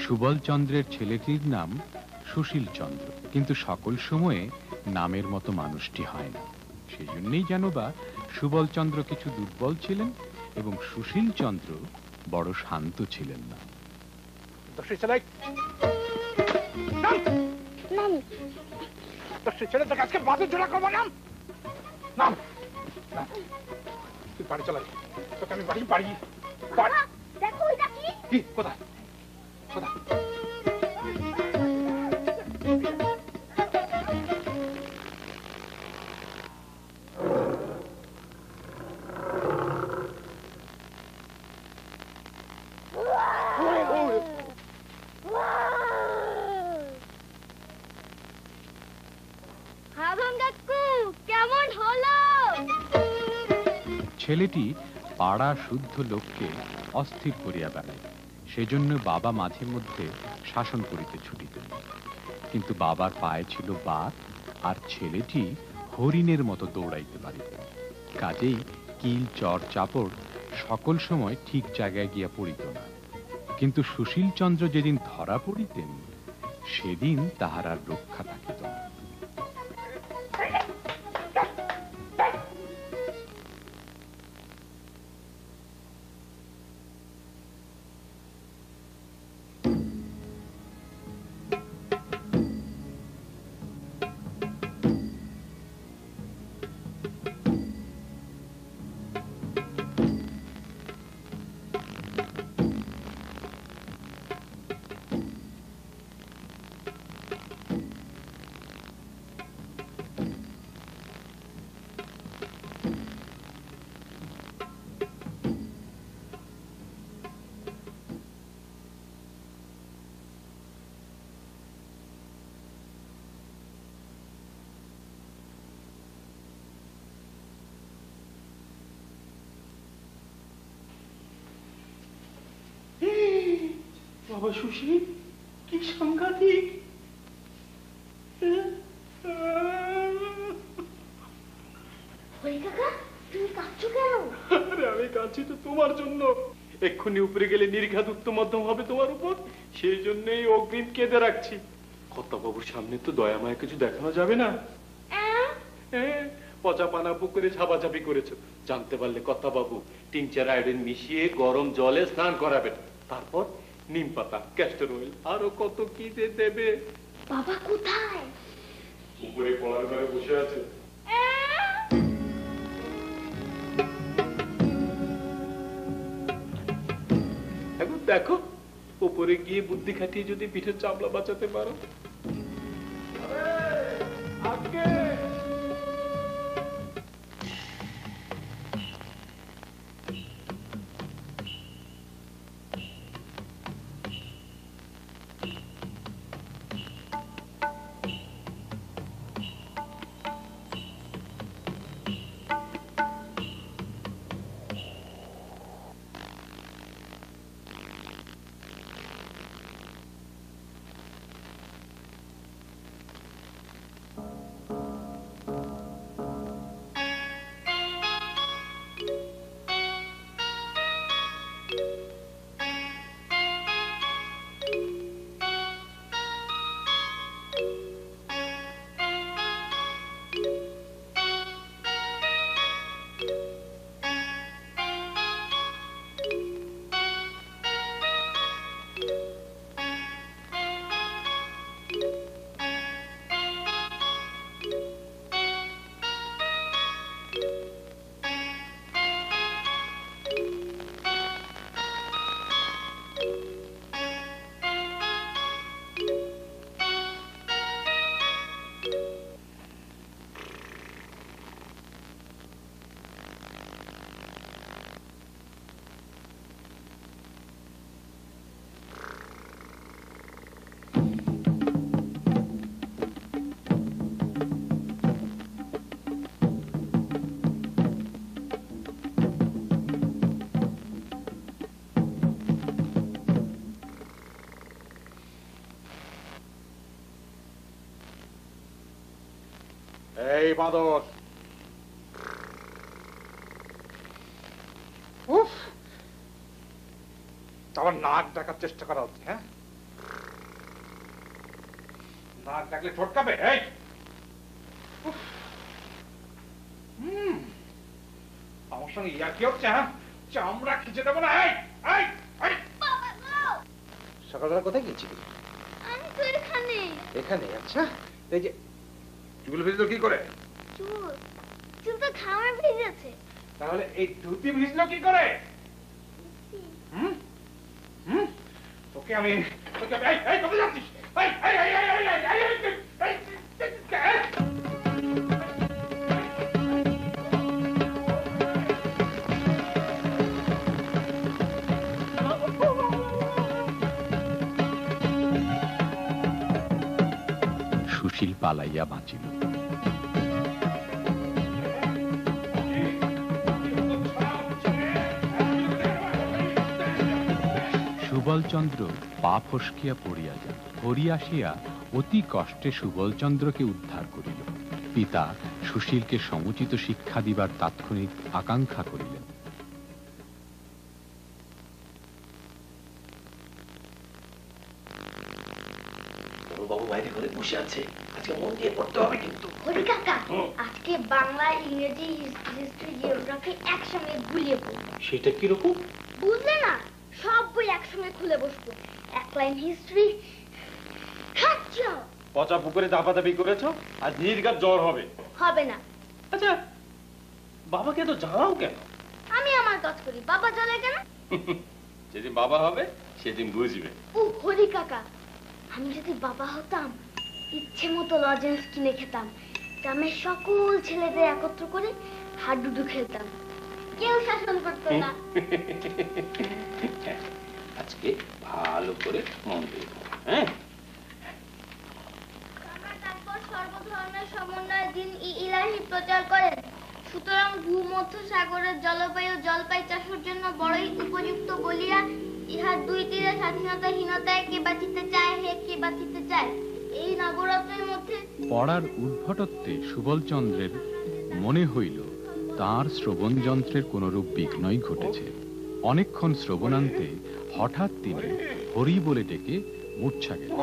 সুবল চন্দ্রের ছেলেটির নাম সুশীল চন্দ্র, কিন্তু সকল সময়ে নামের মতো মানুষটি হয় না। সেজন্যই যেন বা সুবল চন্দ্র কিছু দুর্বল ছিলেন এবং সুশীল চন্দ্র বড় শান্ত ছিলেন না। বাড়ি চলাই তোকে আমি বাড়ি বাড়ি কোথায় কোথায় কেমন হলো? ছেলেটি পাড়া শুদ্ধ লোককে অস্থির করিয়া বেড়ায়, সেজন্য বাবা মাঝে মধ্যে শাসন করিতে ছুটিতেন। কিন্তু বাবার পায়ে ছিল বাত, আর ছেলেটি হরিণের মতো দৌড়াইতে পারিত। কাজেই কিল চর চাপড় সকল সময় ঠিক জায়গায় গিয়া পড়িত না। কিন্তু সুশীল চন্দ্র যেদিন ধরা পড়িতেন, সেদিন তাহার আর রক্ষা থাকিত না। বাবা সুশীল, কি সাংঘাতিক! আমি কাঁদছি তো তোমার জন্য। এক্ষুনি উপরে গেলে নির্ঘাত উত্তম মধ্যম হবে তোমার উপর, সেই জন্যই অগ্রিম কেঁদে রাখছি। কর্তাবাবুর সামনে তো দয়া মায়া কিছু দেখানো যাবে না। পচা পানা পুকুরে ঝাপাঝাপি করেছো, জানতে পারলে কর্তাবাবু টিংচার আয়োডিন মিশিয়ে গরম জলে স্নান করাবেন, তারপর নিম পাতা, ক্যাস্টর অয়েল, আরো কত কি দেবে। বাবা কোথায়? উপরে পড়ার ঘরে বসে আছে। এখন দেখো, উপরে গিয়ে বুদ্ধি খাটিয়ে যদি পিঠের চামড়া বাঁচাতে পারো। এই বাদর, উফ, আমার নাক ডাকার চেষ্টা করা হচ্ছে। হ্যাঁ, নাক ডাকলে ঠটকাবে। এই উফ, আমার সঙ্গে ইয়া কি হচ্ছে? হ্যাঁ, চামড়া খিচে দেবো না। এই এই এই, সকালবেলা কোথায় গেছিলি? আমি তো এখানে। এখানে? আচ্ছা, এই যে চুল ভিজলো কি করে? চুল চুল তো ঘামে ভিজেছে। তাহলে এই ধুতি ভিজলো কি করে? হুম হুম, তোকে আমি এই এই কোথায় যাচ্ছিস? এই এই এই এই এই এই এই সুশীল পালাইয়া বাঁচিল। সুবলচন্দ্র পা ফসকিয়া পড়িয়া যান। হরি আসিয়া অতি কষ্টে সুবলচন্দ্রকে উদ্ধার করিল। পিতা সুশীলকে সমুচিত শিক্ষা দিবার তাৎক্ষণিক আকাঙ্ক্ষা করিলেন। বাবু বাইরে ঘরে বসে আছে, আজকে মন দিয়ে পড়তে হবে কিন্তু। হরি কাকা, আজকে বাংলা, ইংরেজি, হিস্ট্রি, জিওগ্রাফি একসঙ্গে গুলিয়ে পড়বো। সেটা কিরকম? বুঝলে না, সব বই একসঙ্গে খুলে বসবো। এক লাইন হিস্ট্রি, পচা পুকুরে দাপাদাপি করেছো, আজ নির্ঘাত জ্বর হবে। হবে না। আচ্ছা, বাবাকে তো জানাও কেন? আমি আমার কাজ করি, বাবা জানে কেন? যেদিন বাবা হবে সেদিন বুঝবে। ও হরি কাকা, আমি যদি বাবা হতাম, ইচ্ছে মতো লজেন্স কিনে খেতাম, গ্রামের সকল ছেলেদের একত্র করে হাডুডু খেলতাম, কেউ শাসন করতো না। আজকে ভালো করে মন দিয়ে পড়ো, হ্যাঁ? তারপর সর্বধর্মের সমন্বয়ের দিন ইলাহি প্রচার করেন। সুতরাং ভূমধ্য সাগরের জলবায়ু জলপাই চাষের জন্য বড়ই উপযুক্ত বলিয়া ইহার দুই তীরে স্বাধীনতাহীনতায় কে বাঁচিতে চায়, হে কে বাঁচিতে চায়। এই নবরত্নের মধ্যে পড়ার উদ্ভটত্বে সুবলচন্দ্রের মনে হইল তাঁর শ্রবণ যন্ত্রের কোনরূপ বিঘ্নই ঘটেছে। অনেকক্ষণ শ্রবণান্তে হঠাৎ তিনি হরি বলে ডেকে মূর্ছা গেলেন।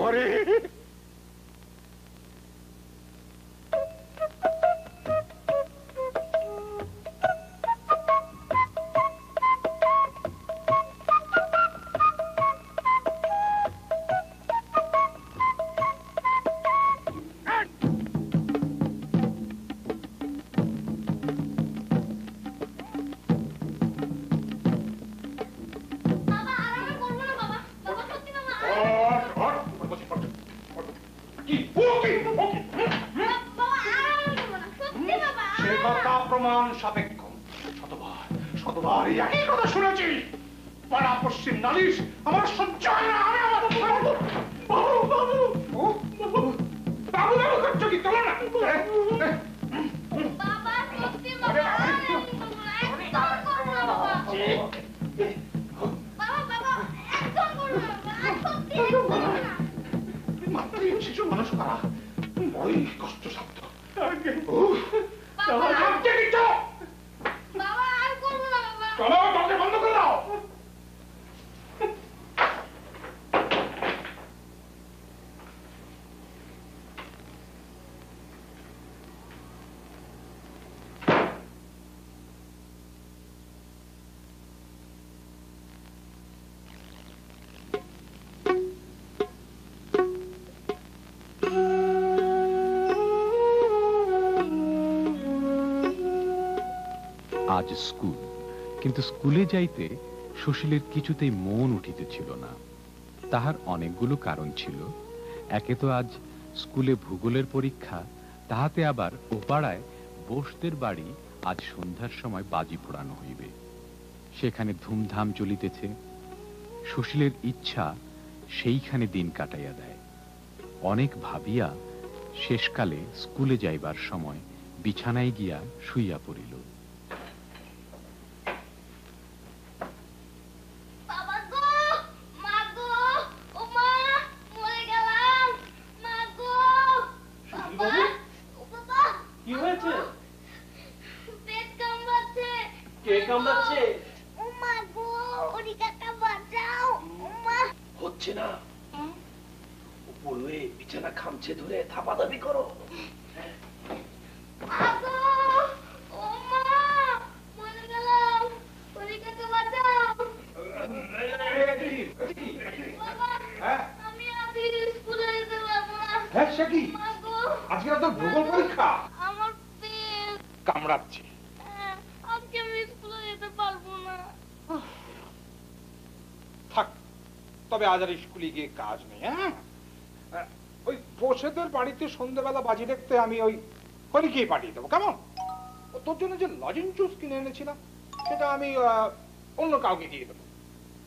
বাবা আরামে করবো না। বাবা বাবা সত্যি বাবা বাবা আরামে করবো না, সত্যি বাবা। সে কথা প্রমাণ সাপেক্ষ। শতবার এই একই কথা শুনেছি। পাড়া পশ্চিম নালিশ আমার সহ্য হয় না। আমি আমার বাবু বাবু বাবু বাবু বাবু বাবু করছো কি? তোলো না। বাবা সত্যি বাবা আরামে করবো না, একদম করবো না বাবা। বাবা বাবা একদম করবো না বাবা, সত্যি একদম করবো না। মাতৃ শিশু মানুষ করা বড়ই কষ্টসাধ্য। বাবা আজকে দিচ্ছ? বাবা আর করবো না বাবা। চলো, দরজা বন্ধ করে দাও। আজ স্কুল, কিন্তু স্কুলে যাইতে সুশীলের কিছুতেই মন উঠিতেছিল না। তাহার অনেকগুলো কারণ ছিল। একে তো আজ স্কুলে ভূগোলের পরীক্ষা, তাহাতে আবার ওপাড়ায় বোসদের বাড়ি আজ সন্ধ্যার সময় বাজি পোড়ানো হইবে, সেখানে ধুমধাম চলিতেছে। সুশীলের ইচ্ছা সেইখানে দিন কাটাইয়া দেয়। অনেক ভাবিয়া শেষকালে স্কুলে যাইবার সময় বিছানায় গিয়া শুইয়া পড়িল। বাবা গো, মা গো, ও মা, মরে গেলাম। মা গো, বাবা, ও বাবা, কি কামড়াচ্ছে। ওমা গো, ওরে কাকা বাঁচাও। ওমা। হচ্ছে না, উপর হয়ে বিছানা খামছে ধরে থাপাথাপি করো। আগো, ওমা, মরে গেলাম। ওরে কাকা বাঁচাও। বাবা, আমি আজকে স্কুলে যেতে পারবো না। হ্যাঁ, সে কি? আগো, আজকে তো ভূগোল পরীক্ষা। আমার পেট। কামড়াচ্ছে। আজকে আমি স্কুলে যেতে পারবো না। থাক, তবে আজ আর স্কুলে গিয়ে কাজ নেই। হ্যাঁ, ওই বসেদের বাড়িতে সন্ধ্যাবেলা বাজি দেখতে আমি ওই হরিকেই পাঠিয়ে দেবো, কেমন? তোর জন্য যে লজেন জুস কিনে এনেছিলাম সেটা আমি অন্য কাউকে দিয়ে দেবো।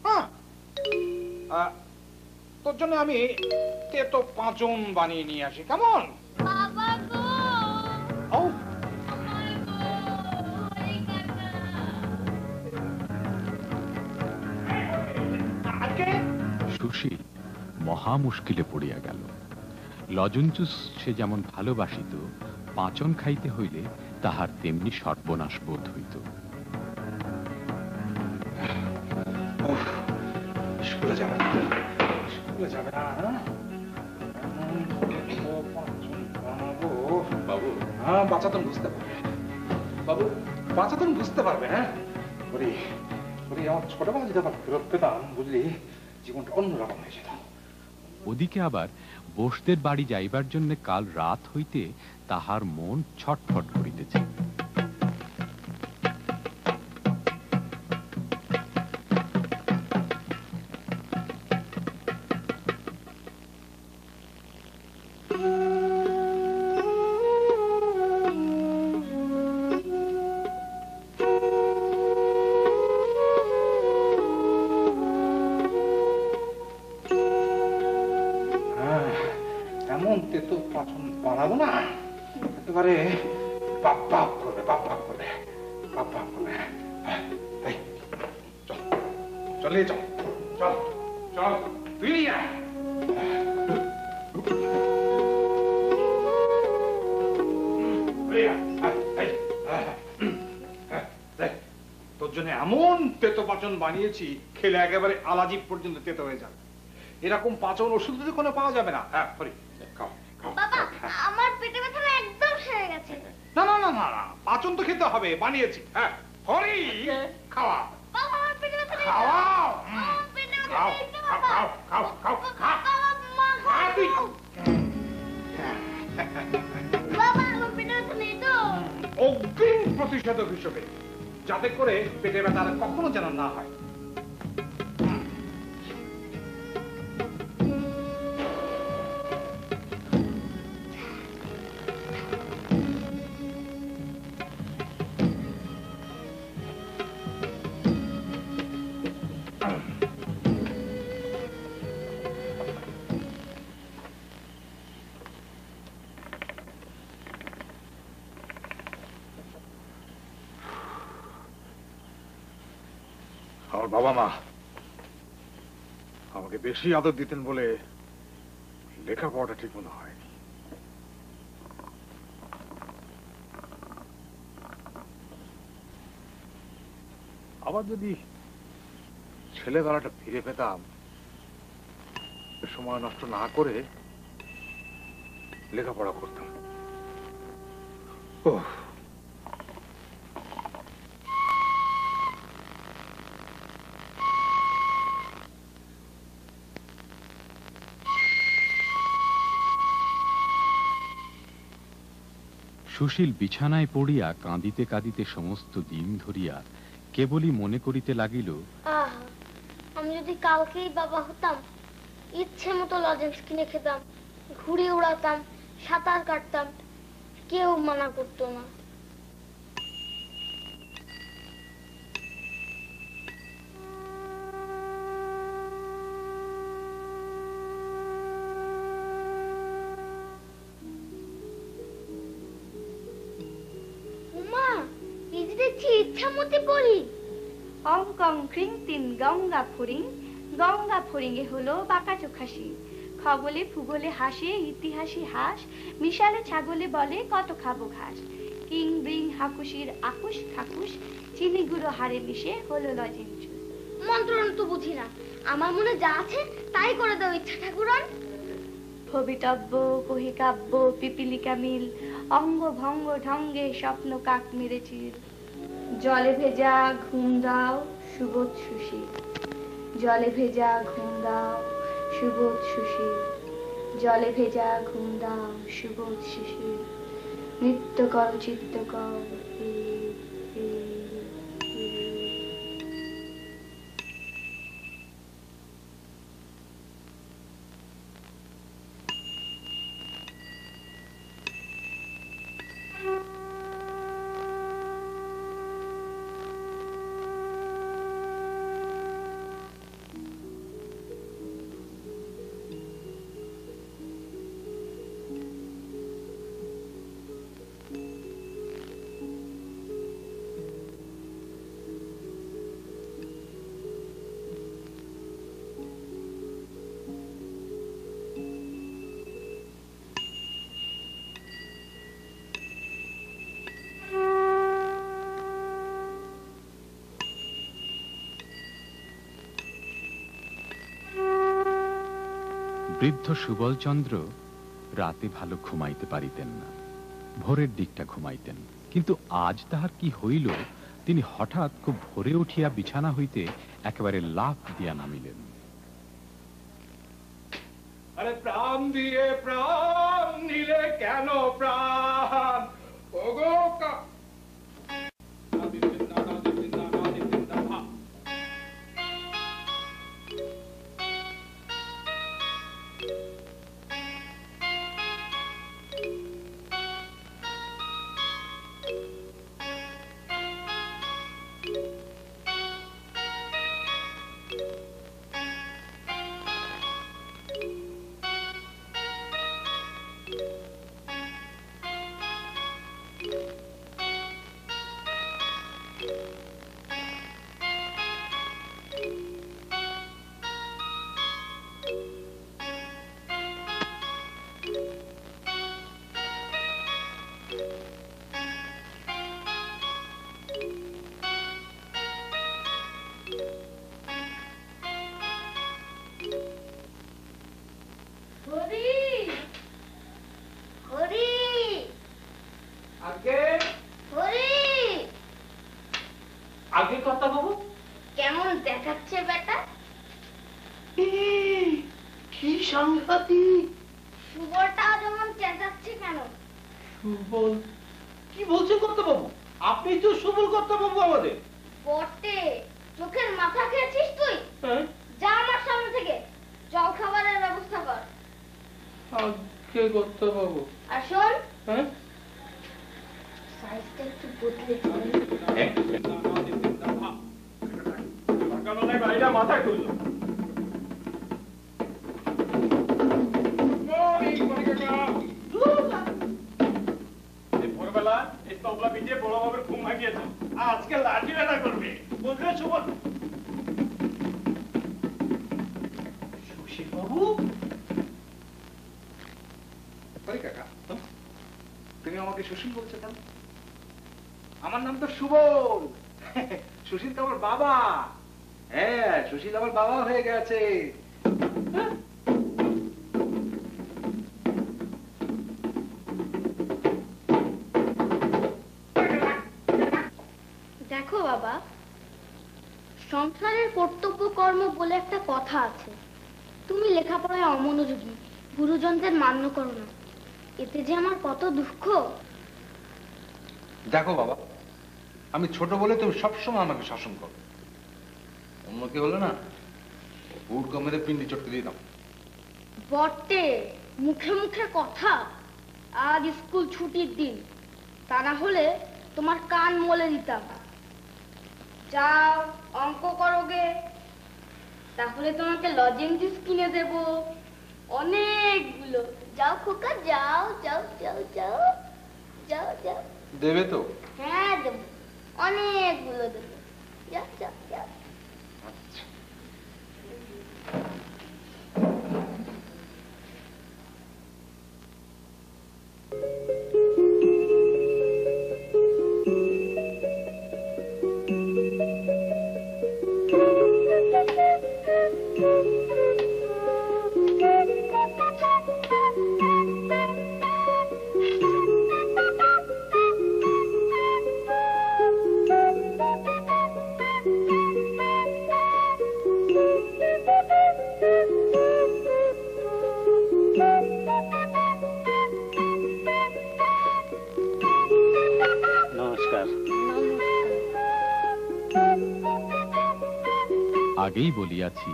হ্যাঁ, তোর জন্য আমি তেতো পাঁচন বানিয়ে নিয়ে আসি, কেমন? বাবা গো, ও আমার গো, হরি কাকা। আজকে সুশীল মহা মুশকিলে পড়িয়া গেল। লজেন জুস সে যেমন ভালোবাসিত, পাঁচন খাইতে হইলে তাহার তেমনি সর্বনাশ বোধ হইত। স্কুলে যাবে না, স্কুলে যাবে না। বাবু, হ্যাঁ, বাচ্চাতন বুঝতে পারবে। বাবু, বাচ্চাতন বুঝতে পারবে। হ্যাঁ, ওরে ওরে, আমার ছোটবেলা যেটা ফেরত পেতাম, বুঝলি, জীবনটা অন্যরকম হয়ে যেত। ওদিকে আবার বোসদের বাড়ি যাইবার জন্য কাল রাত হইতে তাহার মন ছটফট করিতেছে। এমন তেতো পাচন বানাবো না, একেবারে বাপ বাপ করবে, বাপ বাপ করবে, বাপ বাপ করবে। এই, চল, চলে চল, চল, চল, তুই নিয়ে আয়। তোর জন্য এমন তেতো পাচন বানিয়েছি, খেলে একেবারে আলাজিব পর্যন্ত তেতো হয়ে যাবে। এরকম পাচন ওষুধ যদি কোনো পাওয়া যাবে না। হ্যাঁ, হরি, খাও, খাও। বাবা, আমার পেটে ব্যথা একদম সেরে গেছে। না না না না না, পাচন তো খেতে হবে, বানিয়েছি। হ্যাঁ, হরি, খাওয়া, বাবা, আমার পেটে ব্যথা নেই। খাওয়াও। আমার পেটে ব্যথা খাও, নেই তো, খাও, বাবা। খাও, খাও, খাও, খাও। বাবা, মা, খা তুই। বাবা, আমার পেটে ব্যথা নেই তো। অগ্রিম প্রতিষেধক হিসেবে, যাতে করে পেটে ব্যথা আর কখনো যেন না হয়। আমার বাবা মা আমাকে বেশি আদর দিতেন বলে লেখাপড়াটা ঠিক মতো হয়নি। আবার যদি ছেলেবেলাটা ফিরে পেতাম, সময় নষ্ট না করে লেখাপড়া করতাম। ওহ, সুশীল বিছানায় পড়িয়া কাঁদিতে কাঁদিতে সমস্ত দিন ধরিয়া কেবলই মনে করিতে লাগিল, আহা, আমি যদি কালকেই বাবা হতাম, ইচ্ছে মতো লজেন্স কিনে খেতাম, ঘুড়ি উড়াতাম, সাঁতার কাটতাম, কেউ মানা করতো না। উমা, এই যে দেখছি ইচ্ছামতি পড়ি। অঙ্কং ক্রিং তিন গঙ্গা ফড়িং, গঙ্গা ফড়িংয়ে হলো বাঁকা চোখাসি, খবলে ফুগলে হাসে ইতিহাসী হাস, মিশালে ছাগলে বলে কত খাবো ঘাস, কিং ব্রিং হাকুশির আকুশ ঠাকুশ চিনি গুঁড়ো হাড়ে মিশে হলো লজেন্স জুস। মন্ত্রণ তো বুঝি না, আমার মনে যা আছে তাই করে দাও ইচ্ছা ঠাকুরন। ভবিতব্য কহিকাব্য পিপিলিকা মিল অঙ্গ ভঙ্গ ঢঙ্গে স্বপ্ন কাক মেরেছিল। জলে ভেজা ঘুম দাও সুবোধ সুশীল, জলে ভেজা ঘুম দাও সুবোধ সুশীল, জলে ভেজা ঘুম দাও সুবোধ সুশীল, নৃত্য কর চিত্ত কর। বৃদ্ধ সুবলচন্দ্র রাতে ভালো ঘুমাইতে পারিতেন না, ভোরের দিকটা ঘুমাইতেন। কিন্তু আজ তাহার কি হইল, তিনি হঠাৎ খুব ভোরে উঠিয়া বিছানা হইতে একেবারে লাফ দিয়া নামিলেন। আরে প্রাণ দিয়ে প্রাণ নিলে কেন প্রাণ, ওগো কেমন দেখাচ্ছে বেটা? কি সাংঘাতিক! সুবলটা যেমন চেঁচাচ্ছে কেন? সুবল? কি বলছেন কর্তাবাবু? আপনি তো সুবল কর্তাবাবু আমাদের। বটে, চোখের মাথা খেয়েছিস তুই? যা আমার সামনে থেকে, জল খাবারের ব্যবস্থা কর। আগে কর্তাবাবু। আর শোন, সাইজটা একটু বদলে মাথায় তুললো। ভোরবেলা এই তবলা পিটিয়ে বড় বাবুর ঘুম ভাঙিয়েছে, আজকে লাঠি রান্না করবে, বুঝলে সুবল? সুশীল বাবু? কাকা, তুমি আমাকে সুশীল বলছো কেন? আমার নাম তো সুবল। সুশীল তো আমার বাবা। হ্যাঁ, সুশীল আমার বাবা হয়ে গেছে। দেখো বাবা, সংসারের কর্তব্য কর্ম বলে একটা কথা আছে। তুমি লেখাপড়ায় অমনোযোগী, গুরুজনদের মান্য করো না, এতে যে আমার কত দুঃখ। দেখো বাবা, আমি ছোট বলে তুমি সবসময় আমাকে শাসন করো, অন্য কি হলো না বুট মেরে পিন্ডি চটকে দিয়ে দাও। বটে, মুখে মুখে কথা। আজ স্কুল ছুটির দিন, তা না হলে তোমার কান মলে দিতাম। যাও অঙ্ক করোগে, তাহলে তোমাকে লজেন্স জুস কিনে দেব অনেকগুলো। যাও খোকা, যাও যাও যাও যাও যাও যাও। দেবে তো? হ্যাঁ দেবো, অনেকগুলো দেবো। যাও যাও যাও। আগেই বলিয়াছি,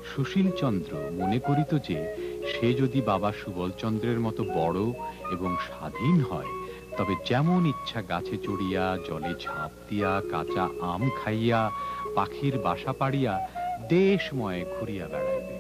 সুশীলচন্দ্র মনে করিত যে সে যদি বাবা সুবলচন্দ্রের মতো বড় এবং স্বাধীন হয়, তবে যেমন ইচ্ছা গাছে চড়িয়া, জলে ঝাঁপ দিয়া, কাঁচা আম খাইয়া, পাখির বাসা পাড়িয়া দেশময় ঘুরিয়া বেড়াইবে।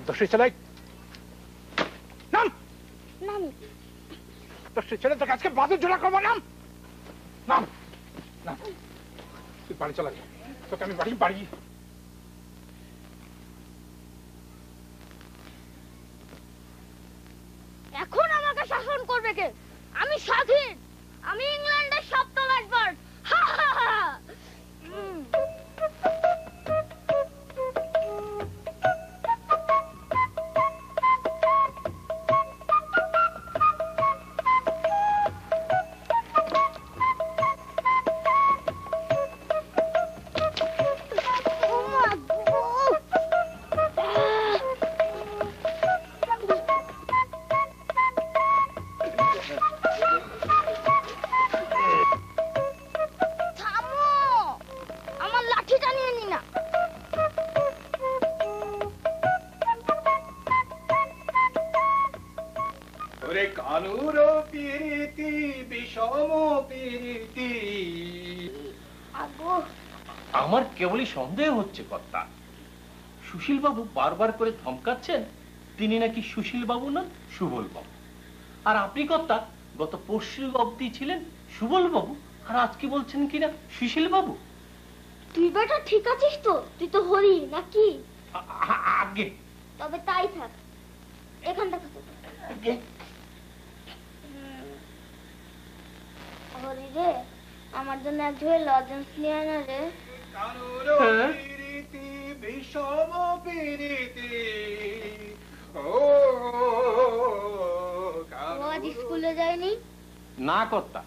দশে চালাই নাম নাম দশে ছেলে তোকে আজকে বাদুর জোড়া করবো। নাম নাম নাম তুই বাড়ি চলা যা, তোকে আমি বাড়ি বাড়ি এখন আমাকে শাসন করবে কে? আমি স্বাধীন, আমি ইংল্যান্ডের সপ্তম এডওয়ার্ড। আমার কেবলই সন্দেহ হচ্ছে কর্তা, সুশীল বাবু বারবার করে ধমকাচ্ছেন তিনি নাকি সুশীল বাবু নন, সুবল বাবু। আর আপনি কর্তা গত পরশু অবধি ছিলেন সুবল বাবু, আর আজকে বলছেন কিনা সুশীল বাবু। তুই বেটা ঠিক আছিস তো? তুই তো হরি নাকি? আগে তবে তাই থাক, এখানটা হরি রে, আমার জন্য এক ঝোড়ে লজেন্স নিয়ে আনা রে। আজ স্কুলে যায়নি? না কর্তা,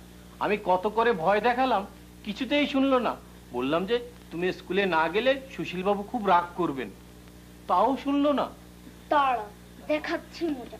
আমি কত করে ভয় দেখালাম, কিছুতেই শুনলো না। বললাম যে তুমি স্কুলে না গেলে সুশীল বাবু খুব রাগ করবেন, তাও শুনলো না। দাঁড়া দেখাচ্ছি মজা।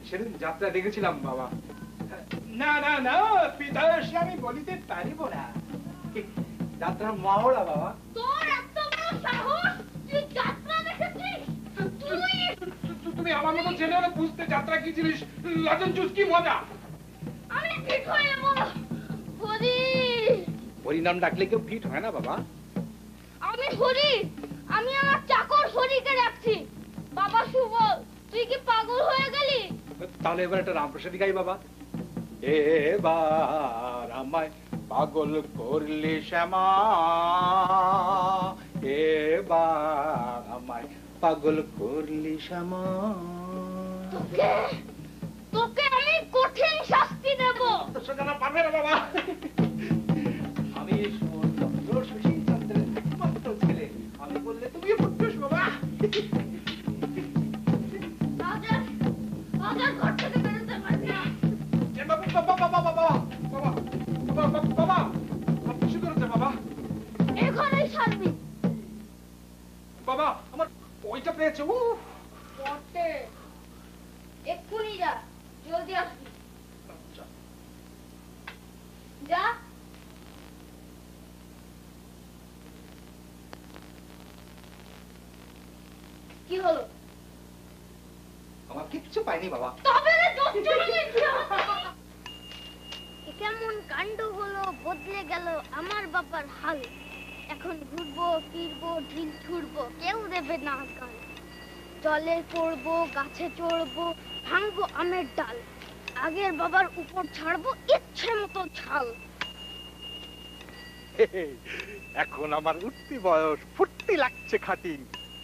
সেদিন যাত্রা দেখেছিলাম বাবা। না না না পিতা, সে আমি বলিতে পারিব না। যাত্রার মহড়া বাবা। তোর এত বড় সাহস, তুই যাত্রা দেখেছিস? তুমি আমার মতো ছেলে হলে বুঝতে যাত্রা কি জিনিস, লজেন জুস কি মজা। আমি ফিট হয়ে যাবো। হরি, হরি নাম ডাকলে কেউ ফিট হয় না বাবা। আমি হরি, আমি আমার চাকর হরিকে রাখছি। বাবা সুবল, তুই কি পাগল হয়ে গেলি? তাহলে এবার একটা রামপ্রসাদী গাই বাবা। এবার আমায় পাগল করলি শ্যামা, এবার আমায় পাগল করলি শ্যামা। তোকে তোকে আমি কঠিন শাস্তি দেব। সেটা পারবে না বাবা। আমি সুশীল চন্দ্রের মাত্র ছেলে, আমি বললে তুমি বুঝছিস বাবা। রাজার ঘর থেকে বেরোতে পারবি না। বাবা কিছু করেছে বাবা। এখানেই ছাড়বি বাবা, আমার ওইটা পেয়েছে। বটে, এক্ষুনি যা, জলদি আসবি। যা। কি হলো? আমার কিচ্ছু পাইনি বাবা। তবে কেমন কাণ্ড হলো, বদলে গেল আমার বাবার হাল। এখন ঘুরবো ফিরবো ঢিল ছুড়বো, কেউ দেবে না গাল। জলে পড়বো, গাছে চড়বো, ভাঙবো আমের ডাল। আগের বাবার উপর ছাড়বো ইচ্ছে মতো ছাল। এখন আমার উঠতি বয়স, ফুর্তি লাগছে খাটি।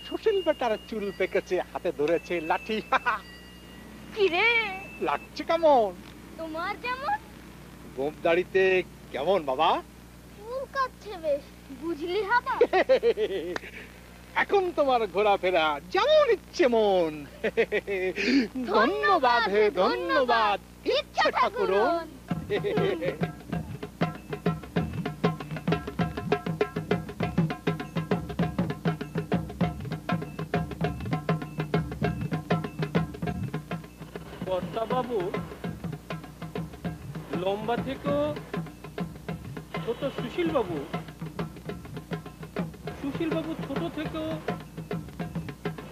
সুশীল বেটার চুল পেকেছে, হাতে ধরেছে লাঠি। কি রে লাগছে কেমন? তোমার যেমন গোপ দাড়িতে কেমন বাবা? চুল কাটছে বেশ, বুঝলি হাবা? এখন তোমার ঘোরাফেরা যেমন ইচ্ছে মন। ধন্যবাদ হে ধন্যবাদ ইচ্ছা ঠাকুরন। কর্তা বাবু লম্বা থেকেও ছোট সুশীল বাবু, সুশীল বাবু ছোট থেকেও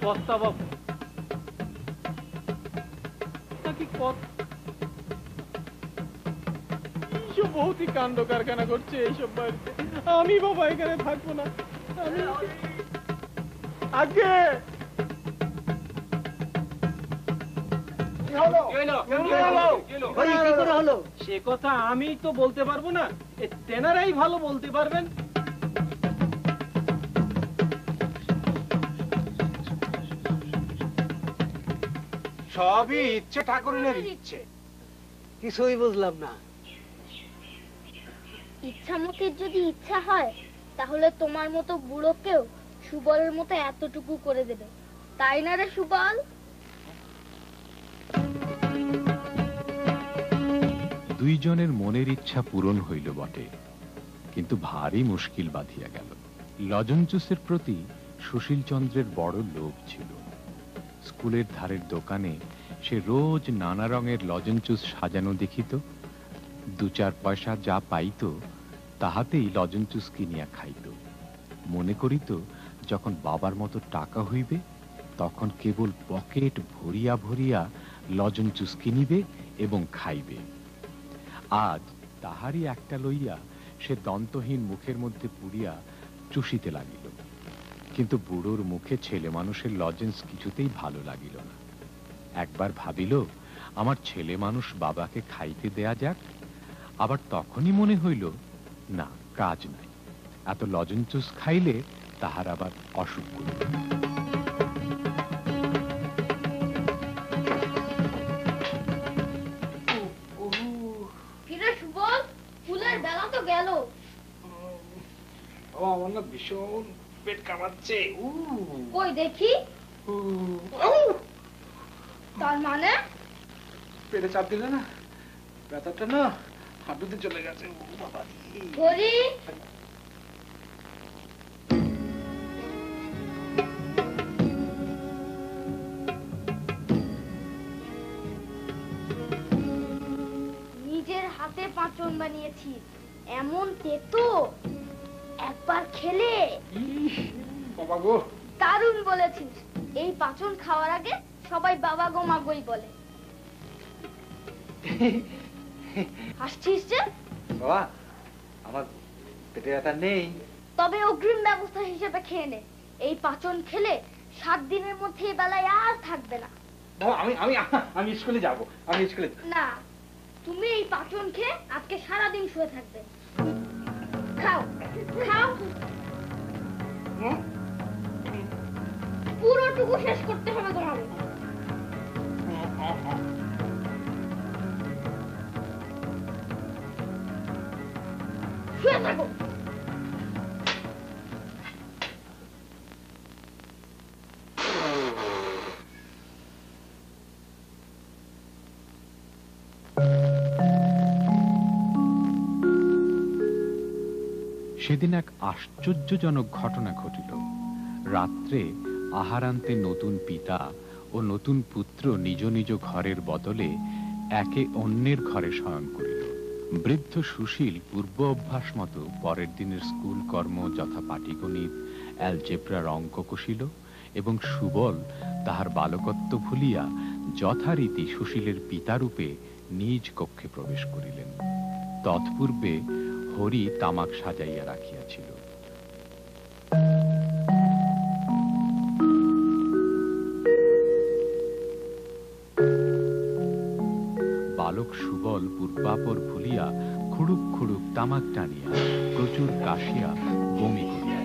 কর্তা বাবু, নাকি বহুতই কাণ্ড কারখানা করছে এইসব বাড়িতে। আমি বাবা এখানে থাকবো না। আমি আগে সে কথা আমি তো বলতে পারবো না, তেনারাই ভালো বলতে পারবেন। সবই ইচ্ছে ঠাকুরের ইচ্ছে। কিছুই বুঝলাম না। ইচ্ছামতির যদি ইচ্ছা হয় তাহলে তোমার মতো বুড়োকেও সুবলের মতো এতটুকু করে দেবে, তাই না রে সুবল? দুইজনের মনের ইচ্ছা পূরণ হইল বটে, কিন্তু ভারী মুশকিল বাঁধিয়া গেল। লজঞ্জুসের প্রতি সুশীল চন্দ্রের বড় লোভ ছিল। স্কুলের ধারের দোকানে সে রোজ নানা রঙের লজঞ্জুস সাজানো দেখিত। 2-4 পয়সা যা পাইত তাহাতেই লজঞ্জুস কিনিয়া খাইত। মনে করিত যখন বাবার মতো টাকা হইবে তখন কেবল পকেট ভরিয়া ভরিয়া লজঞ্জুস কিনিবে এবং খাইবে। আজ তাহারই একটা লইয়া সে দন্তহীন মুখের মধ্যে পুরিয়া চুষিতে লাগিল, কিন্তু বুড়োর মুখে ছেলে মানুষের লজেন্স কিছুতেই ভালো লাগিল না। একবার ভাবিল আমার ছেলে মানুষ বাবাকে খাইতে দেয়া যাক, আবার তখনই মনে হইল না, কাজ নাই, এত লজেন্স খাইলে তাহার আবার অসুখ করবে। কিরে সুবল, ফুলের বেলা তো গেল। আমার না ভীষণ পেট কামাচ্ছে। কই দেখি। তার মানে পেটে চাপ দিলে না, ব্যথাটা না হাঁটুতে চলে গেছে। ধরি নিজের হাতে পাঁচন বানিয়েছি, এমন তেতো, একবার খেলে। বাবা গো, দারুণ বলেছিস। এই পাঁচন খাওয়ার আগে সবাই বাবা গো মা গই বলে। হাসছিস যে? বাবা, আমার পেটে ব্যথা নেই। তবে অগ্রিম ব্যবস্থা হিসেবে খেয়ে নে। এই পাঁচন খেলে 7 দিনের মধ্যে এই বেলায় আর থাকবে না। বাবা, আমি স্কুলে যাব। আমি স্কুলে না, তুমি এই পাঁচন খেয়ে আজকে সারাদিন শুয়ে থাকবে। খাও খাও, পুরোটুকু শেষ করতে হবে তোমাকে। শুয়ে থাকো। সেদিন এক আশ্চর্যজনক ঘটনা ঘটিল। রাত্রে আহারান্তে নতুন পিতা ও নতুন পুত্র নিজ নিজ ঘরের বদলে একে অন্যের ঘরে শয়ন করিল। বৃদ্ধ সুশীল পূর্ব অভ্যাস মতো পরের দিনের স্কুল কর্ম যথা পাটিগণিত, অ্যালজেব্রার অঙ্ক কষিল এবং সুবল তাহার বালকত্ব ভুলিয়া যথারীতি সুশীলের পিতারূপে নিজ কক্ষে প্রবেশ করিলেন। তৎপূর্বে হরি তামাক সাজাইয়া রাখিয়াছিল। বালক সুবল পূর্বাপর ভুলিয়া খুড়ুক খুড়ুক তামাক টানিয়া প্রচুর কাশিয়া বমি করিয়া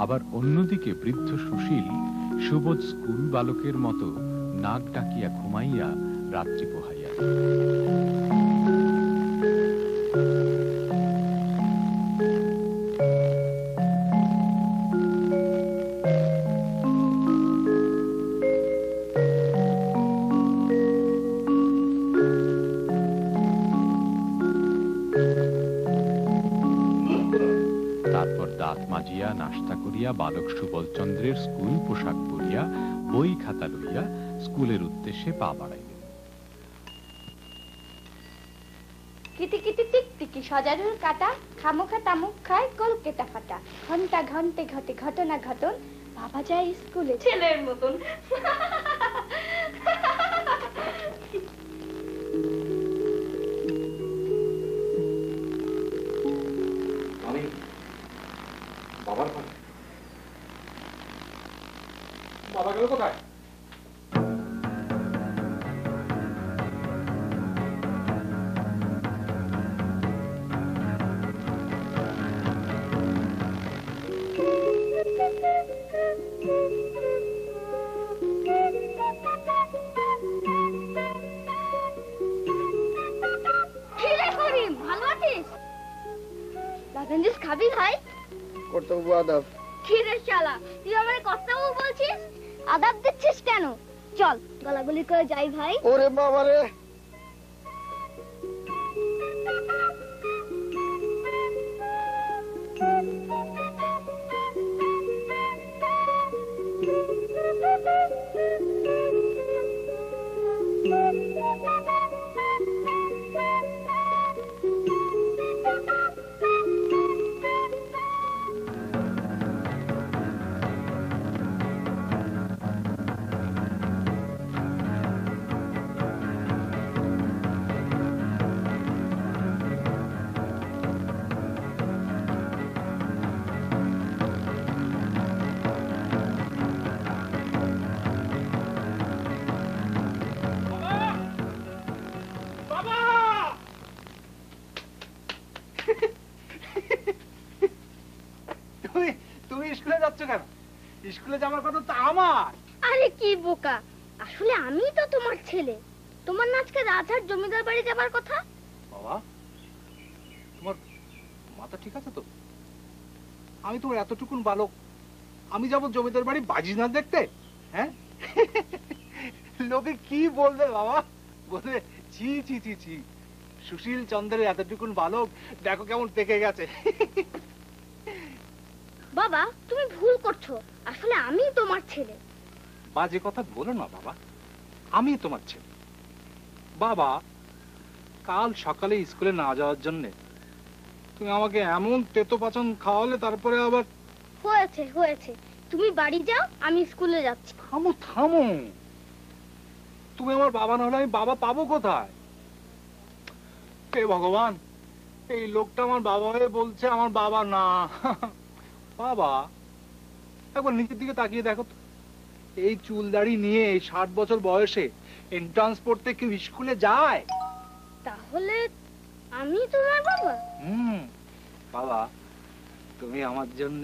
আবার অন্যদিকে বৃদ্ধ সুশীল সুবোধ স্কুল বালকের মতো নাক ডাকিয়া ঘুমাইয়া রাত্রি পোহাইয়া। তারপর দাঁত মাজিয়া নাস্তা করিয়া বালক সুবলচন্দ্রের স্কুল পোশাক পরিয়া বই খাতা লইয়া স্কুলের উদ্দেশ্যে পা বাড়াইলেন। কিটি কিটি টিক টিকি সজারুর কাটা, খামোখা তামুক খায় কলকেটা ফাটা, ঘন্টা ঘন্টে ঘটে ঘটনা ঘটন, বাবা যায় স্কুলে ছেলের মতন। আমি বাবার ঘরে। বাবা গেল কোথায়? ভালো আছিস? লজেন্স খাবি ভাই? কর্তব্য আদাব। কি রে শালা, তুই আমার কর্তব্য বলছিস, আদাব দিচ্ছিস কেন? চল গলাগলি করে যাই ভাই। ওরে বাবা রে, তুমি স্কুলে যাচ্ছ কেন? স্কুলে যাওয়ার কথা তো আমার। আরে কি বোকা, আসলে আমি তো তোমার ছেলে। তোমার না আজকে রাজহাট জমিদার বাড়ি যাবার কথা? বাবা, তোমার মাথা ঠিক আছে তো? আমি তোমার এতটুকুন বালক, আমি যাব জমিদার বাড়ি বাজি না দেখতে? হ্যাঁ, লোকে কি বলবে বাবা? বলবে ছি ছি ছি ছি, সুশীল চন্দ্রের এতটুকুন বালক দেখো কেমন পেকে গেছে। বাবা তুমি ভুল করছো, আসলে আমি তোমার ছেলে। বাজে কথা বলো না বাবা, আমি তোমার ছেলে। বাবা, কাল সকালে স্কুলে না যাওয়ার জন্য তুমি আমাকে এমন তেতো পাচন খাওয়ালে, তারপরে আবার। হয়েছে হয়েছে, তুমি বাড়ি যাও, আমি স্কুলে যাচ্ছি। থামো থামো, তুমি আমার বাবা না হলে আমি বাবা পাবো কোথায়? হে ভগবান, এই লোকটা আমার বাবা হয়ে বলছে আমার বাবা না। বাবা, একবার নিচের দিকে তাকিয়ে দেখো তো, এই চুল দাড়ি নিয়ে 60 বছর বয়সে এন্ট্রান্স পড়তে কেউ স্কুলে যায়? তাহলে আমি তোমার বাবা? বাবা, তুমি আমার জন্য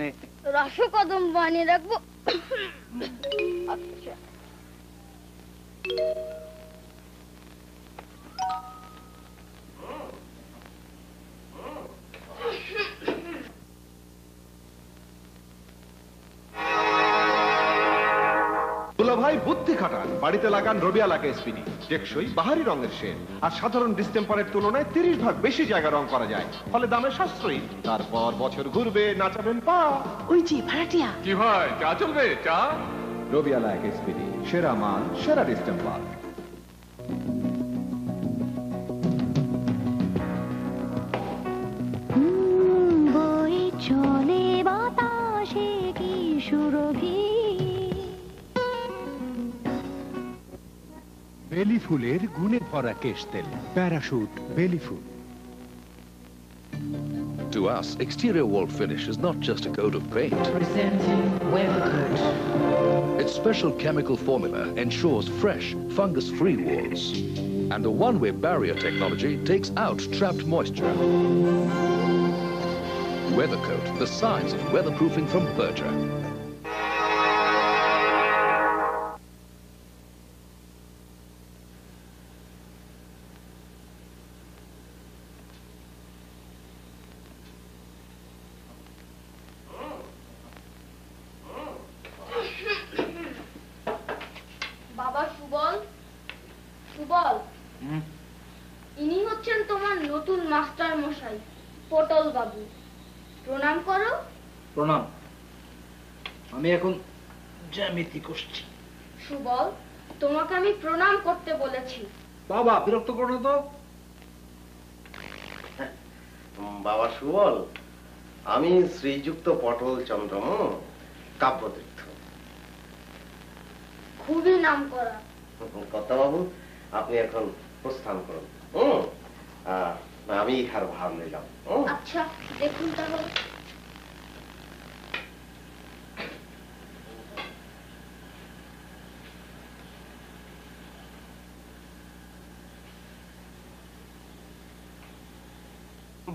রসকদম বানিয়ে রাখবো। আচ্ছা, দুলাভাই বুদ্ধি খাটান, বাড়িতে লাগান রবিয়ালাকে এসপিডি, টেকসই বাহারি রঙের শেড, আর সাধারণ ডিস্টেম্পারের তুলনায় 30 ভাগ বেশি জায়গা রং করা যায়, ফলে দামে সাশ্রয়ী। তারপর বছর ঘুরবে, নাচাবেন পা। ওই যে ভাড়াটিয়া। কি ভাই, চা চলবে? চা। রবিয়ালা এসপিডি, সেরা মাল, সেরা ডিস্টেম্পার। বই চলে বাতাসে কি সুরভি। বেলি ফুলের গুণে ভরা কেশ তেল, প্যারাশুট বেলি ফুল। To us, exterior wall finish is not just a coat of paint. Presenting Weathercoat. Its special chemical formula ensures fresh, fungus-free walls. And the one-way barrier technology takes out trapped moisture. Weathercoat the science of weatherproofing from Berger. বাবা সুবল, সুবল, ইনি হচ্ছেন তোমার নতুন master মশাই পটল বাবু। প্রণাম করো। প্রণাম। আমি এখন জ্যামিতি করছি। সুবল, তোমাকে আমি প্রণাম করতে বলেছি। বাবা বিরক্ত করো তো। বাবা সুবল, আমি শ্রীযুক্ত পটল চন্দ্র কাব্যতীর্থ। খুবই নাম করা। কর্তাবাবু, আপনি এখন প্রস্থান করুন। আমি ইহার ভার নিলাম। আচ্ছা, দেখুন তাহলে।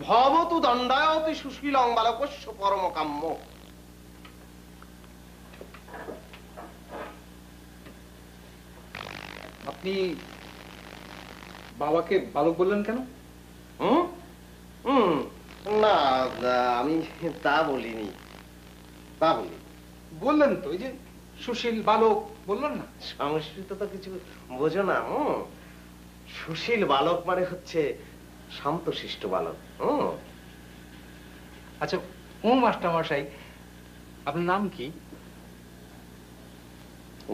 ভবতু দণ্ডায়তি সুশীলং বালকস্য পরম কাম্য। আপনি বাবাকে বালক বললেন কেন? না, আমি তা বলিনি। তা বলি বললেন তো, এই যে সুশীল বালক বললেন না? সংস্কৃত তো কিছু বোঝো না। সুশীল বালক মানে হচ্ছে শান্তশিষ্ট বালক। আচ্ছা ও মাস্টার মশাই, আপনার নাম কি?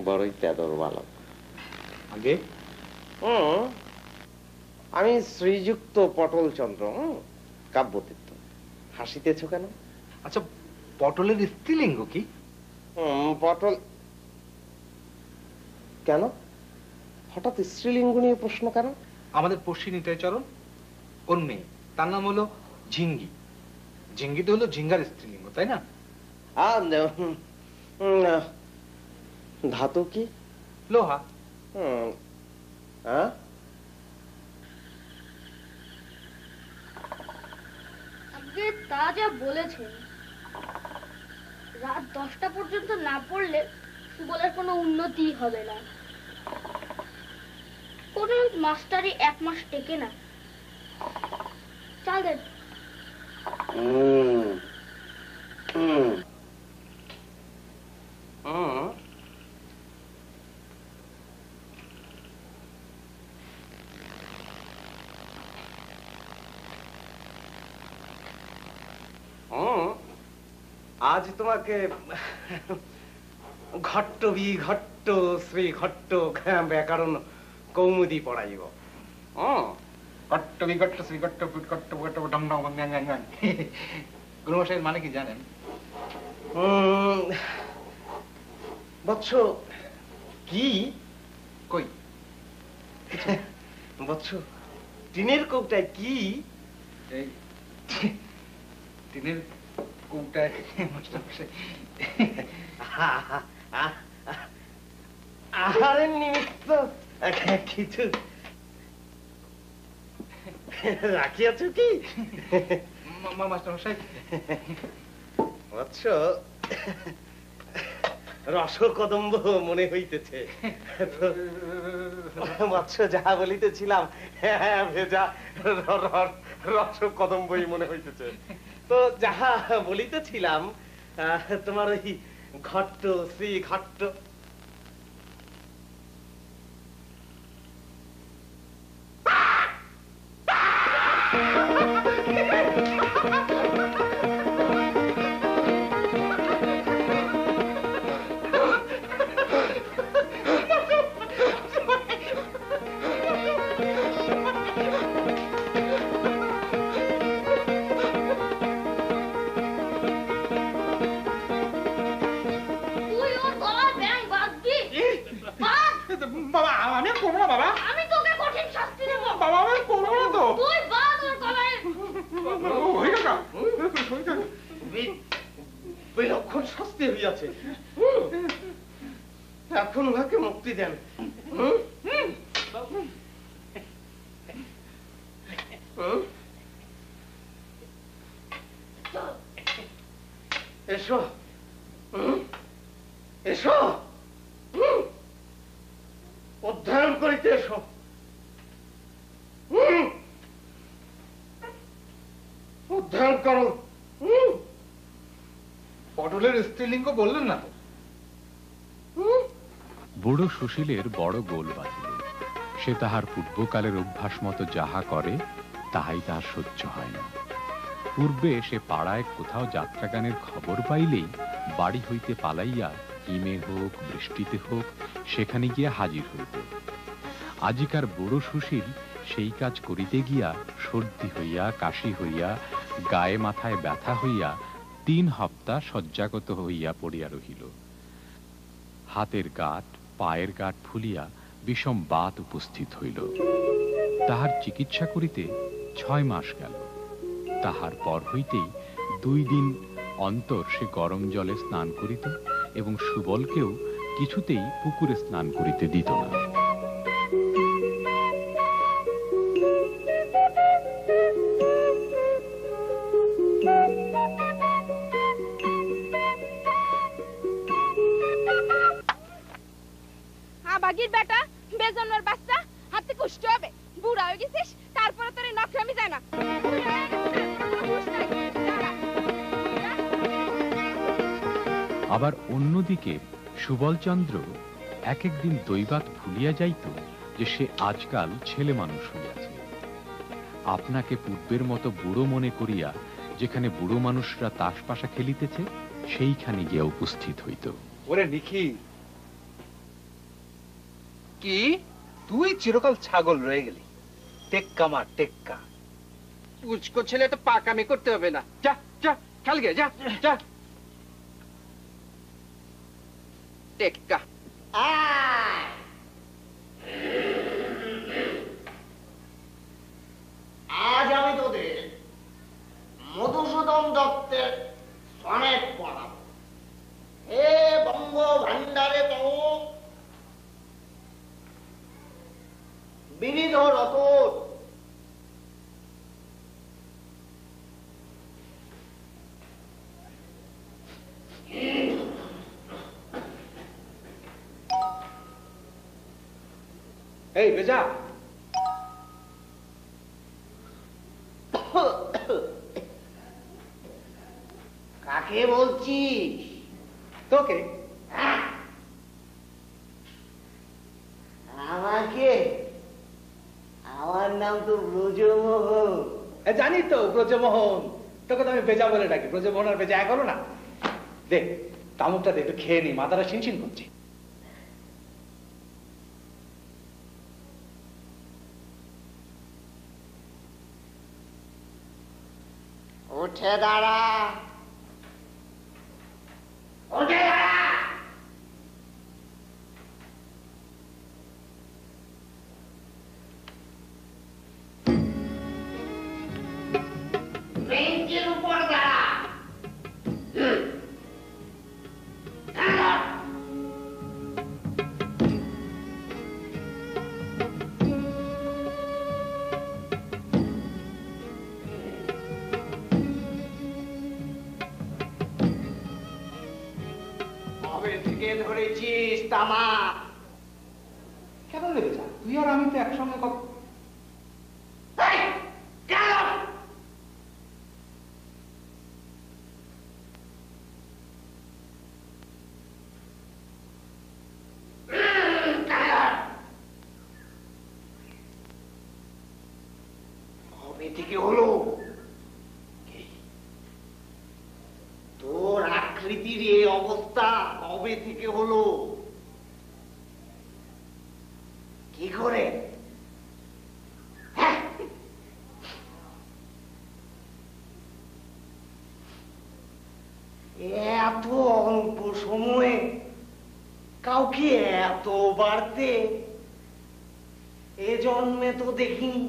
বড়ই তেদর বালক। আগে আমি শ্রীযুক্ত পটল চন্দ্র কাব্যতীর্থ। হাসিতেছ কেন? আচ্ছা পটলের স্ত্রীলিঙ্গ কি? পটল কেন? হঠাৎ স্ত্রীলিঙ্গ নিয়ে প্রশ্ন কেন? আমাদের পশ্চিম নিতাইচরণ, ওর মেয়ে, তার নাম হলো ঝিঙ্গি। ঝিঙ্গি তো হলো ঝিঙ্গার স্ত্রীলিঙ্গ, তাই না? ধাতু কি? লোহা। আগে তা যা বলেছেন, রাত 10টা পর্যন্ত না পড়লে সুবলের কোনো উন্নতি হবে না। কোনো মাস্টারই 1 মাস টেকে না। চল দেন। আজ তোমাকে ঘট্ট বিঘট্ট শ্রী ঘট্ট ব্যাকরণ কৌমুদি পড়াইব। ঘট্ট বিঘট্ট শ্রীঘট্ট ফুটঘট্ট ঢং ঢং ঢং ঢং ঢং। গুরুমশাইয়ের মানে কি জানেন? বৎস কি? কই বৎস, টিনের কৌটায় কি? টিনের কৌটায় আহারের নিমিত্ত কিছু রাখিয়াছ কি? মাস্টার মশাই, বৎস, রসকদম্ব মনে হইতেছে। বৎস, যাহা বলিতেছিলাম ভেজা রসকদম্বই মনে হইতেছে। তো যাহা বলিতেছিলাম, তোমার ওই ঘট্ট শ্রী ঘট্ট বাবা, আমি করবো না বাবা। আমি তোকে কঠিন শাস্তি দেব। বাবা, আমি করবো না তো। তুই বাদ ওর গলায়। বিলক্ষণ শাস্তি হইয়াছে। এখন উহাকে মুক্তি দেন। এসো এসো অধ্যয়ন করিতে এসো। অধ্যয়ন করো। পটলের স্ত্রীলিঙ্গ বললেন না তো? বুড়ো সুশীলের বড় গোল বাজিল। সে তাহার পূর্বকালের অভ্যাস মতো যাহা করে তাহাই তাহার সহ্য হয় না। পূর্বে সে পাড়ায় কোথাও যাত্রাগানের খবর পাইলেই বাড়ি হইতে পালাইয়া হিমে হোক বৃষ্টিতে হোক সেখানে গিয়া হাজির হইত। আজিকার বুড়ো সুশীল সেই কাজ করিতে গিয়া সর্দি হইয়া কাশি হইয়া গায়ে মাথায় ব্যথা হইয়া 3 সপ্তাহ শয্যাগত হইয়া পড়িয়া রহিল। হাতের গাঁট পায়ের গাঁট ফুলিয়া বিষম বাত উপস্থিত হইল। তাহার চিকিৎসা করিতে 6 মাস গেল। তাহার পর হইতেই 2 দিন অন্তর সে গরম জলে স্নান করিত এবং সুবলকেও কিছুতেই পুকুরে স্নান করিতে দিত না। বাগির বেটা বেজন্মার বাচ্চা হাতে কুষ্ট হবে, বুড়া হয়ে গেছিস তারপরে তোর নকরামি যায় না। আবার অন্যদিকে সুবলচন্দ্র এক একদিন দৈবাত ভুলিয়া যাইত যে সে আজকাল ছেলে মানুষ হইয়াছে। আপনাকে পূর্বের মতো বুড়ো মনে করিয়া যেখানে বুড়ো মানুষরা তাস পাশা খেলিতেছে সেইখানে গিয়া উপস্থিত হইত। ওরে নিখি, কি তুই চিরকাল ছাগল রয়ে গেলি? টেক্কা মার টেক্কা। উচকো ছেলে তো পাকামি করতে হবে না। যা যা খেল গে, যা যা। টেক্কা আজ আমি তোদের মধুসূদন দত্তের সনেট পড়াব। হে বঙ্গ ভান্ডারে তব বিবিধ রতন, এই বেজা, কাকে বলছিস? তোকে। আমাকে? আমার নাম তো ব্রজমোহন। জানি তো ব্রজমোহন, তোকে তো আমি বেজা বলে ডাকি। ব্রজমোহন আর বেজা এক হলো না? দেখ তামুকটা দে, একটু খেয়ে নি, মাথাটা শিনশিন করছে। উঠে দাঁড়া, উঠে দাঁড়া। বেঞ্চের উপর দাঁড়া। কবে থেকে ধরেছিস তামা? কেন রে বেজা, তুই আর আমি তো একসঙ্গে কবে থেকে হলো? তোর আকৃতির এই অবস্থা কবে থেকে হলো? কি করে? এত অল্প সময়ে কাউকে এত বাড়তে এ জন্মে তো দেখিনি।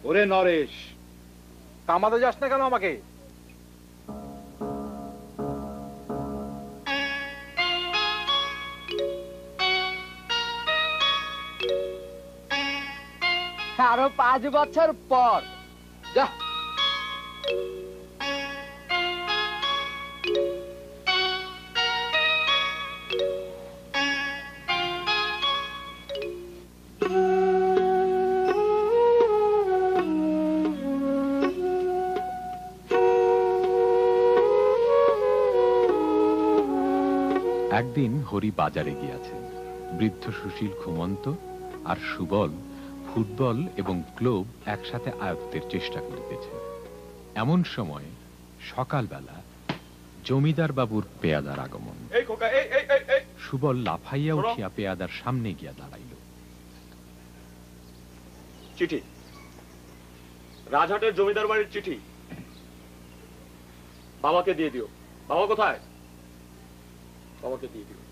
ওরে নরেশ, কামাতে যাস না কেন আমাকে? আরো 5 বছর পর যা। একদিন হরি বাজারে গিয়াছেন। বৃদ্ধ সুশীল ঘুমন্ত আর সুবল ফুটবল এবং ক্লোব একসাথে আয়ত্তের চেষ্টা করিতেছে। এমন সময় সকালবেলা জমিদার বাবুর পেয়াদার আগমন। সুবল লাফাইয়া উঠিয়া পেয়াদার সামনে গিয়া দাঁড়াইল। চিঠি, রাজহাটের জমিদার বাড়ির চিঠি। বাবাকে দিয়ে দিও। বাবা কোথায়? বাবাকে দিয়ে দিও।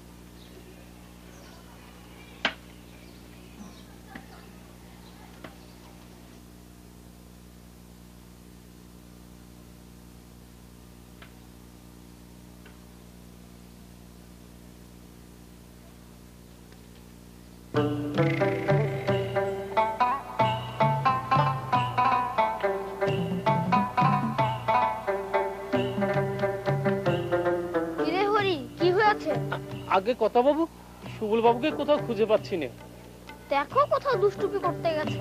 আগে কথা বাবু, সুবল বাবুকে কোথাও খুঁজে পাচ্ছি না। দেখো কোথাও দুষ্টুমি করতে গেছে।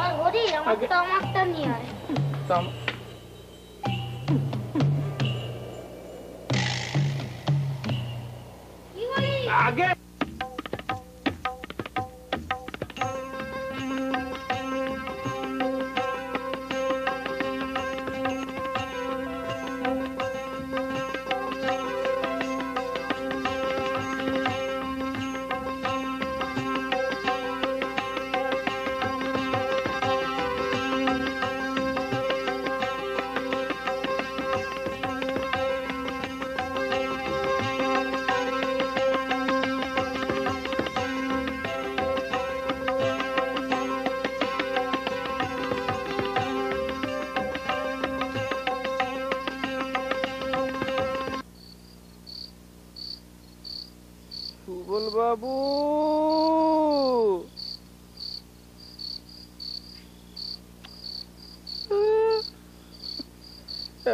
আর হরি আমার তামাকটা নিয়ে আয়। আগে সুবল বাবু,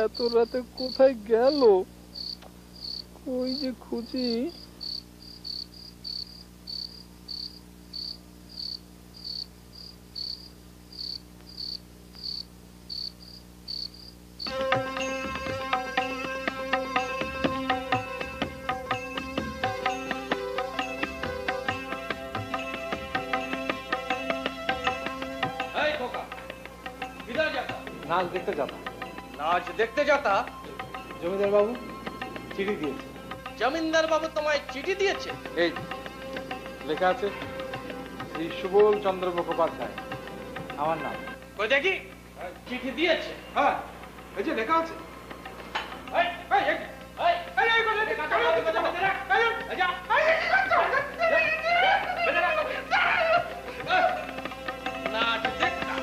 এত রাতে কোথায় গেল? ওই যে খুঁজি। নাচ দেখতে যাতা। নাচ দেখতে যাতা? জমিদার বাবু চিঠি দিয়েছে। জমিদার বাবু তোমায় চিঠি দিয়েছে? এই লেখা আছে শ্রী সুবল চন্দ্র মুখোপাধ্যায়, আমার নাম। কই দেখি চিঠি দিয়েছে? হ্যাঁ, এই যে লেখা আছে। নাচ দেখতা?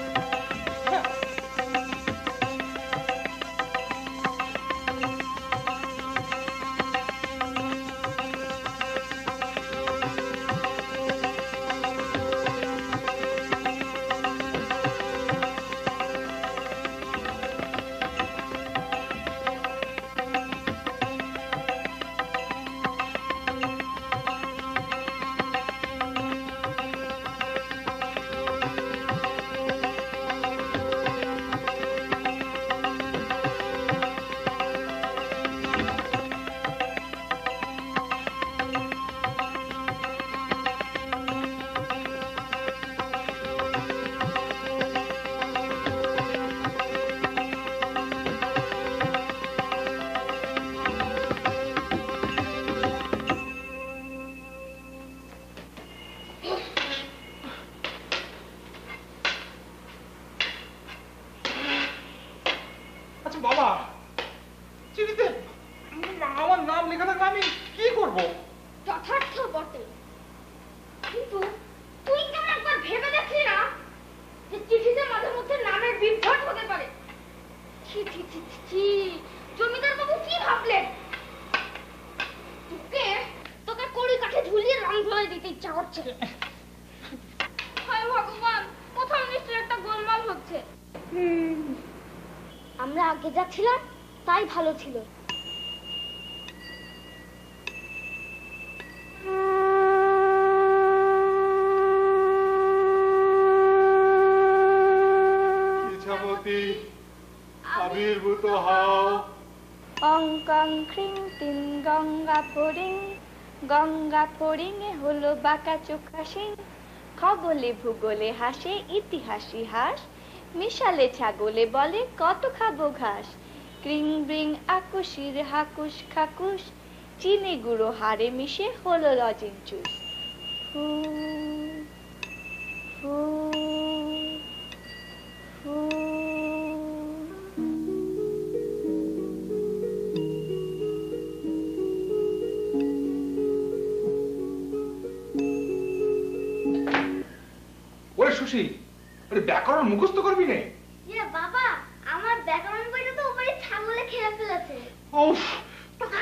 বাবা, চিঠিতে আমার নাম লেখা থাকলে আমি কি করব? যথার্থ বটে, কিন্তু তুই কেন একবার ভেবে দেখলি না যে চিঠিতে মাঝে মধ্যে নামের বিভ্রাট হতে পারে? ছি ছি ছি ছি, জমিদার বাবু কি ভাবলেন? তোকে কড়ি কাঠে ঝুলিয়ে রং ধরে দিতে ইচ্ছা করছে। হায় ভগবান, কোথাও নিশ্চয়ই একটা গোলমাল হচ্ছে। আমরা আগে যা ছিলাম তাই ভালো ছিল। ইছামতি আবির্ভূত হও। অং কং ক্রিং তিন গঙ্গা ফড়িং এ হলো বাঁকা চোখা সিং। খবলে ভূগোলে হাসে ইতিহাসী হাস। মিশালে ছাগলে বলে কত খাবো ঘাস। ক্রিং ব্রিং আকুশির হাকুস খাকুস। চিনি গুঁড়ো হাড়ে মিশে হলো লজেন চুস। ফু ফু ফু। ওরে সুশীল, ওরে ব্যাকরণ মুখস্থ করবি নে। বাবা, আমার ব্যাকরণ বইটা তো উপরে ছাগলে খেয়ে ফেলেছে। উফ, তোকে